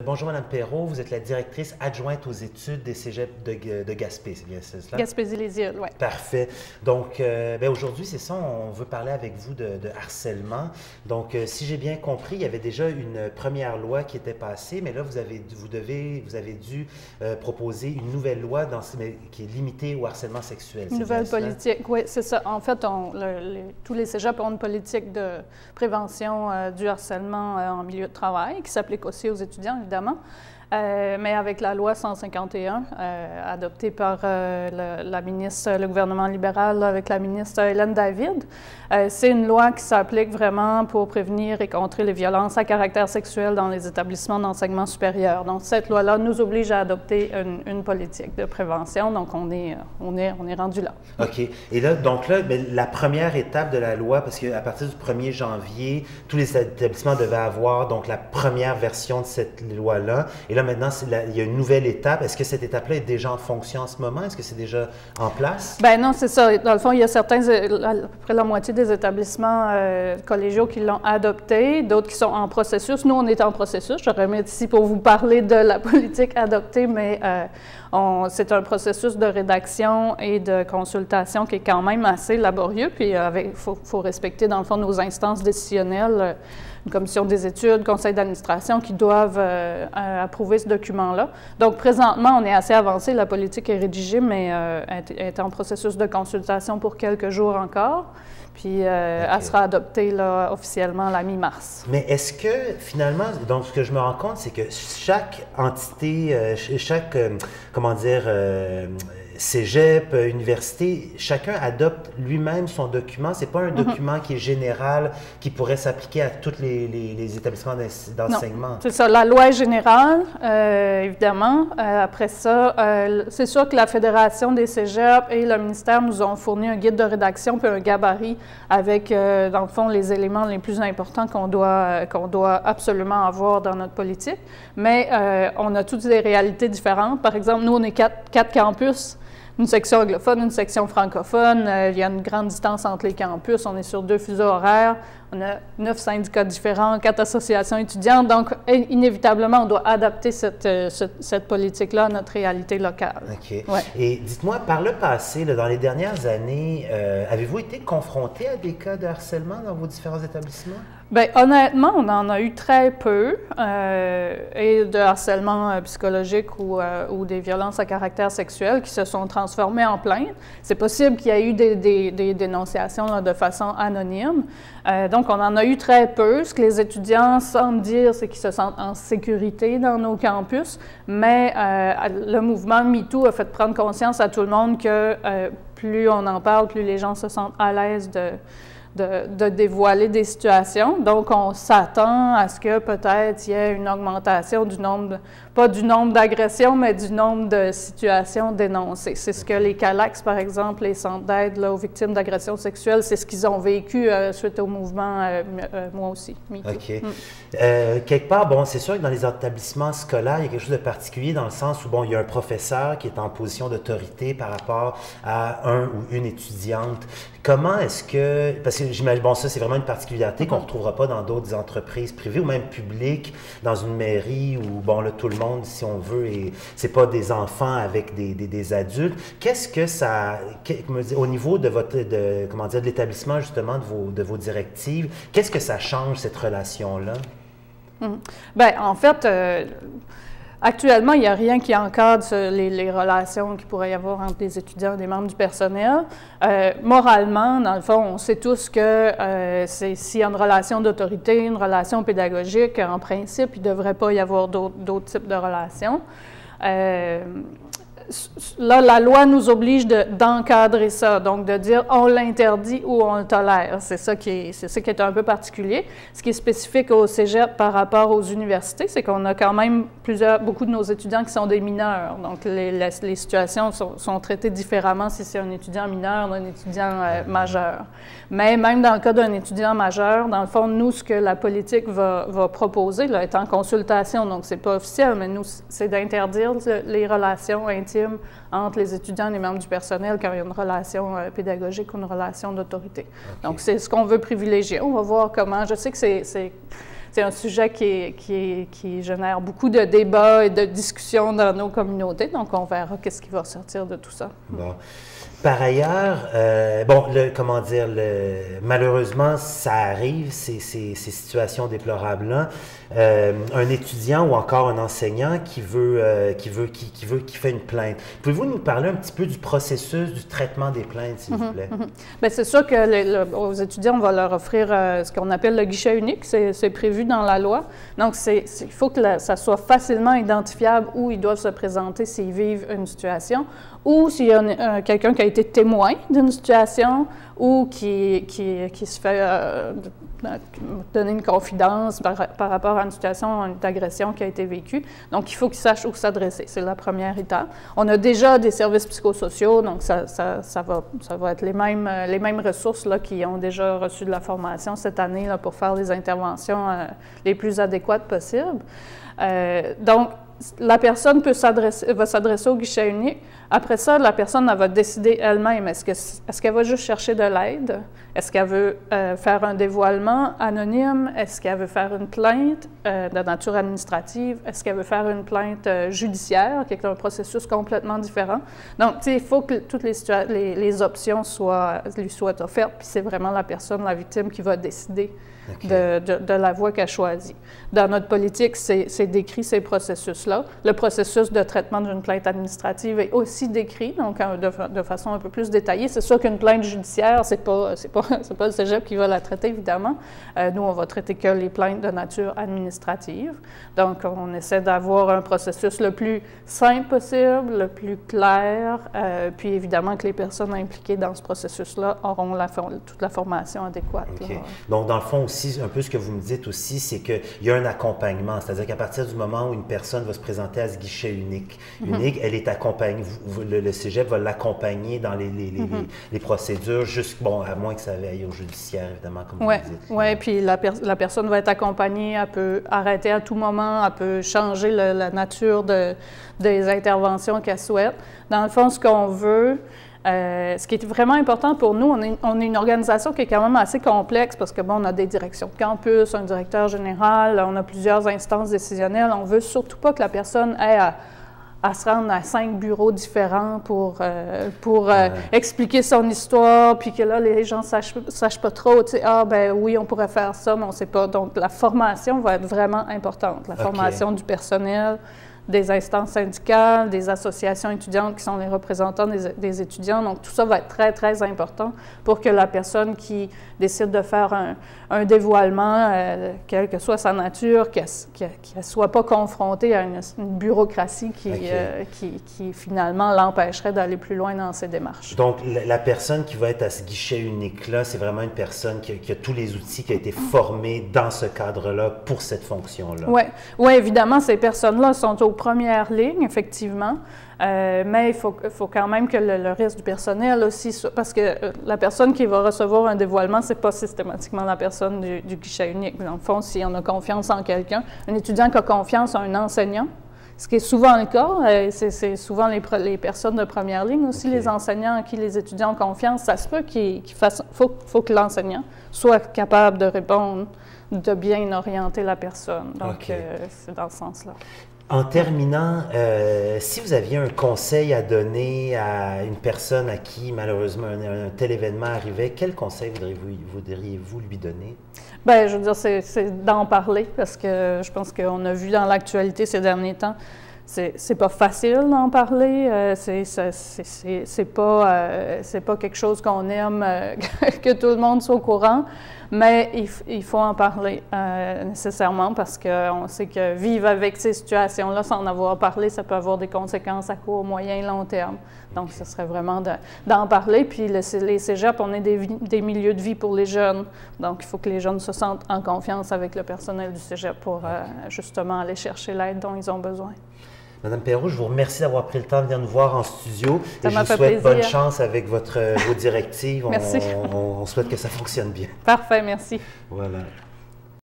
Bonjour Madame Perrault, vous êtes la directrice adjointe aux études des cégeps de Gaspé, c'est bien cela? Gaspésie-les-Îles, oui. Parfait. Donc, aujourd'hui, c'est ça, on veut parler avec vous de harcèlement. Donc, si j'ai bien compris, il y avait déjà une première loi qui était passée, mais là, vous avez dû proposer une nouvelle loi qui est limitée au harcèlement sexuel. Une nouvelle politique, oui, c'est ça. En fait, tous les cégeps ont une politique de prévention du harcèlement en milieu de travail qui s'applique aussi aux étudiants, évidemment. Mais avec la loi 151, adoptée par le gouvernement libéral avec la ministre Hélène David, c'est une loi qui s'applique vraiment pour prévenir et contrer les violences à caractère sexuel dans les établissements d'enseignement supérieur. Donc, cette loi-là nous oblige à adopter une politique de prévention. Donc, on est rendu là. OK. Et là, la première étape de la loi, parce qu'à partir du 1er janvier, tous les établissements devaient avoir donc la première version de cette loi-là. Et là, maintenant, il y a une nouvelle étape. Est-ce que cette étape-là est déjà en fonction en ce moment? Est-ce que c'est déjà en place? Bien non, c'est ça. Dans le fond, il y a certains, à peu près la moitié des établissements collégiaux qui l'ont adopté, d'autres qui sont en processus. Nous, on est en processus. Je reviens ici pour vous parler de la politique adoptée, mais c'est un processus de rédaction et de consultation qui est quand même assez laborieux. Puis, il faut respecter, dans le fond, nos instances décisionnelles, une commission des études, conseil d'administration qui doivent approuver ce document-là. Donc, présentement, on est assez avancé. La politique est rédigée, mais est en processus de consultation pour quelques jours encore. Puis, elle sera adoptée là, officiellement la mi-mars. Mais est-ce que, finalement, donc ce que je me rends compte, c'est que chaque entité, cégep, université, chacun adopte lui-même son document. C'est pas un document qui est général, qui pourrait s'appliquer à tous les établissements d'enseignement. C'est ça. La loi est générale, évidemment. Après ça, c'est sûr que la Fédération des cégeps et le ministère nous ont fourni un guide de rédaction puis un gabarit avec, dans le fond, les éléments les plus importants qu'on doit absolument avoir dans notre politique. Mais on a toutes des réalités différentes. Par exemple, nous, on est quatre campus. Une section anglophone, une section francophone. Il y a une grande distance entre les campus. On est sur 2 fuseaux horaires. On a 9 syndicats différents, 4 associations étudiantes. Donc, inévitablement, on doit adapter cette politique-là à notre réalité locale. OK. Ouais. Et dites-moi, par le passé, là, dans les dernières années, avez-vous été confronté à des cas de harcèlement dans vos différents établissements? Bien, honnêtement, on en a eu très peu, et de harcèlement psychologique ou des violences à caractère sexuel qui se sont transformées en plaintes. C'est possible qu'il y ait eu des dénonciations là, de façon anonyme. Donc, on en a eu très peu. Ce que les étudiants semblent dire, c'est qu'ils se sentent en sécurité dans nos campus, mais le mouvement MeToo a fait prendre conscience à tout le monde que plus on en parle, plus les gens se sentent à l'aise de dévoiler des situations. Donc, on s'attend à ce que peut-être il y ait une augmentation du nombre, pas du nombre d'agressions, mais du nombre de situations dénoncées. C'est ce que les CALAX, par exemple, les centres d'aide aux victimes d'agressions sexuelles, c'est ce qu'ils ont vécu suite au mouvement, moi aussi. OK. Quelque part, bon, c'est sûr que dans les établissements scolaires, il y a quelque chose de particulier dans le sens où, bon, il y a un professeur qui est en position d'autorité par rapport à un ou une étudiante. Comment est-ce que, parce que j'imagine, bon, ça, c'est vraiment une particularité qu'on ne retrouvera pas dans d'autres entreprises privées ou même publiques, dans une mairie où, bon, là, tout le monde, si on veut, et c'est pas des enfants avec des adultes. Qu'est-ce que ça, au niveau de de l'établissement, justement, de vos directives, qu'est-ce que ça change, cette relation-là? Bien, en fait, actuellement, il n'y a rien qui encadre les relations qu'il pourrait y avoir entre les étudiants et les membres du personnel. Moralement, dans le fond, on sait tous que s'il y a une relation d'autorité, une relation pédagogique, en principe, il ne devrait pas y avoir d'autres types de relations. Là, la loi nous oblige d'encadrer ça, donc de dire on l'interdit ou on le tolère. C'est ça qui est un peu particulier. Ce qui est spécifique au cégep par rapport aux universités, c'est qu'on a quand même beaucoup de nos étudiants qui sont des mineurs. Donc, les situations sont traitées différemment si c'est un étudiant mineur ou un étudiant majeur. Mais même dans le cas d'un étudiant majeur, dans le fond, nous, ce que la politique va proposer, là, est en consultation, donc c'est pas officiel, mais nous, c'est d'interdire les relations intimes entre les étudiants et les membres du personnel quand il y a une relation pédagogique ou une relation d'autorité. Okay. Donc, c'est ce qu'on veut privilégier. On va voir comment. Je sais que c'est un sujet qui génère beaucoup de débats et de discussions dans nos communautés. Donc, on verra qu'est-ce qui va sortir de tout ça. Bon. Par ailleurs, comment dire, malheureusement, ça arrive, ces situations déplorables-là. Un étudiant ou encore un enseignant qui fait une plainte. Pouvez-vous nous parler un petit peu du processus du traitement des plaintes, s'il vous plaît? Bien, c'est sûr que aux étudiants, on va leur offrir ce qu'on appelle le guichet unique. C'est prévu dans la loi. Donc, il faut que ça soit facilement identifiable où ils doivent se présenter s'ils vivent une situation, ou s'il y a quelqu'un qui a été témoin d'une situation ou qui se fait donner une confidence par rapport à une situation d'agression qui a été vécue. Donc, il faut qu'ils sachent où s'adresser. C'est la première étape. On a déjà des services psychosociaux, donc ça va être les mêmes ressources là, qui ont déjà reçu de la formation cette année là, pour faire les interventions les plus adéquates possibles. Donc, la personne va s'adresser au guichet unique. Après ça, la personne elle va décider elle-même. Est-ce qu'elle va juste chercher de l'aide? Est-ce qu'elle veut faire un dévoilement anonyme? Est-ce qu'elle veut faire une plainte de nature administrative? Est-ce qu'elle veut faire une plainte judiciaire, qui est un processus complètement différent? Donc, tu sais, il faut que toutes les options lui soient offertes, puis c'est vraiment la personne, la victime, qui va décider de la voie qu'elle choisit. Dans notre politique, c'est décrit ces processus-là. Le processus de traitement d'une plainte administrative est aussi décrit, donc de façon un peu plus détaillée. C'est sûr qu'une plainte judiciaire, c'est pas le cégep qui va la traiter, évidemment. Nous, on va traiter que les plaintes de nature administrative. Donc, on essaie d'avoir un processus le plus simple possible, le plus clair, puis évidemment que les personnes impliquées dans ce processus-là auront toute la formation adéquate. Okay. Donc, dans le fond, aussi, un peu ce que vous me dites aussi, c'est qu'il y a un accompagnement, c'est-à-dire qu'à partir du moment où une personne va se présenter à ce guichet unique, elle est accompagnée, le cégep va l'accompagner dans les procédures, à moins que ça aille au judiciaire, évidemment, comme vous dites. Oui, puis la personne va être accompagnée, elle peut arrêter à tout moment, elle peut changer la nature des interventions qu'elle souhaite. Dans le fond, ce qu'on veut, ce qui est vraiment important pour nous, on est une organisation qui est quand même assez complexe parce que, on a des directions de campus, un directeur général, on a plusieurs instances décisionnelles. On ne veut surtout pas que la personne ait à se rendre à 5 bureaux différents pour expliquer son histoire, puis que là, les gens ne sachent pas trop, tu sais, oui, on pourrait faire ça, mais on ne sait pas. Donc, la formation va être vraiment importante, la formation du personnel, des instances syndicales, des associations étudiantes qui sont les représentants des étudiants. Donc, tout ça va être très, très important pour que la personne qui décide de faire un dévoilement, quelle que soit sa nature, qu'elle ne soit pas confrontée à une bureaucratie qui finalement l'empêcherait d'aller plus loin dans ses démarches. Donc, la personne qui va être à ce guichet unique-là, c'est vraiment une personne qui a tous les outils, qui a été formée dans ce cadre-là pour cette fonction-là. Oui, évidemment, ces personnes-là sont aux premières lignes, effectivement, mais il faut quand même que le reste du personnel aussi, parce que la personne qui va recevoir un dévoilement, c'est pas systématiquement la personne du guichet unique. Dans le fond, si on a confiance en quelqu'un, un étudiant qui a confiance en un enseignant, ce qui est souvent le cas, c'est souvent les personnes de première ligne aussi, les enseignants en qui les étudiants ont confiance, ça se peut faut que l'enseignant soit capable de répondre, de bien orienter la personne. Donc, c'est dans ce sens-là. En terminant, si vous aviez un conseil à donner à une personne à qui, malheureusement, un tel événement arrivait, quel conseil voudriez-vous lui donner? Bien, je veux dire, c'est d'en parler, parce que je pense qu'on a vu dans l'actualité ces derniers temps, c'est pas facile d'en parler, c'est pas quelque chose qu'on aime que tout le monde soit au courant, mais il faut en parler nécessairement parce qu'on sait que vivre avec ces situations-là sans en avoir parlé, ça peut avoir des conséquences à court, moyen et long terme. Donc, ce serait vraiment d'en parler. Puis, les cégeps, on est des milieux de vie pour les jeunes. Donc, il faut que les jeunes se sentent en confiance avec le personnel du cégep pour justement aller chercher l'aide dont ils ont besoin. Madame Perrault, je vous remercie d'avoir pris le temps de venir nous voir en studio. Ça m'a fait souhaite plaisir. Bonne chance avec vos directives. Merci. On souhaite que ça fonctionne bien. Parfait, merci. Voilà.